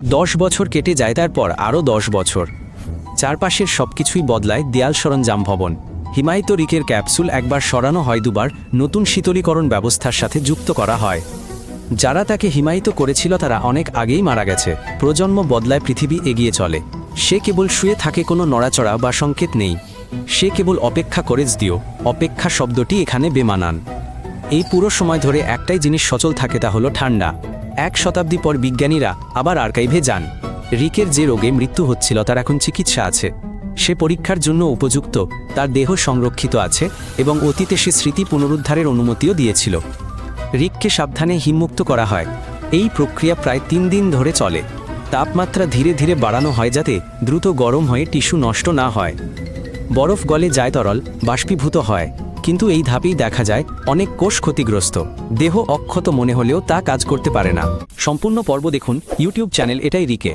10 বছর কেটে যায়, তারপর আরও 10 বছর। চারপাশের সবকিছুই বদলায়, দেয়াল সরঞ্জাম ভবন। হিমায়িত রিকের ক্যাপসুল একবার সরানো হয়, দুবার নতুন শীতলীকরণ ব্যবস্থার সাথে যুক্ত করা হয়। যারা তাকে হিমায়িত করেছিল তারা অনেক আগেই মারা গেছে। প্রজন্ম বদলায়, পৃথিবী এগিয়ে চলে। সে কেবল শুয়ে থাকে, কোনো নড়াচড়া বা সংকেত নেই। সে কেবল অপেক্ষা করে। দিও অপেক্ষা শব্দটি এখানে বেমানান। এই পুরো সময় ধরে একটাই জিনিস সচল থাকে, তা হলো ঠান্ডা। 1 শতাব্দী পর বিজ্ঞানীরা আবার আর্কাইভে যান। রিকের যে রোগে মৃত্যু হচ্ছিল তার এখন চিকিৎসা আছে। সে পরীক্ষার জন্য উপযুক্ত, তার দেহ সংরক্ষিত আছে এবং অতীতে সে স্মৃতি পুনরুদ্ধারের অনুমতিও দিয়েছিল। রিককে সাবধানে হিমমুক্ত করা হয়। এই প্রক্রিয়া প্রায় 3 দিন ধরে চলে। তাপমাত্রা ধীরে ধীরে বাড়ানো হয় যাতে দ্রুত গরম হয়ে টিস্যু নষ্ট না হয়। বরফ গলে যায়, তরল বাষ্পীভূত হয়। কিন্তু এই ধাপেই দেখা যায় অনেক কোষ ক্ষতিগ্রস্ত। দেহ অক্ষত মনে হলেও তা কাজ করতে পারে না। সম্পূর্ণ পর্ব দেখুন ইউটিউব চ্যানেল এটাই রিকে।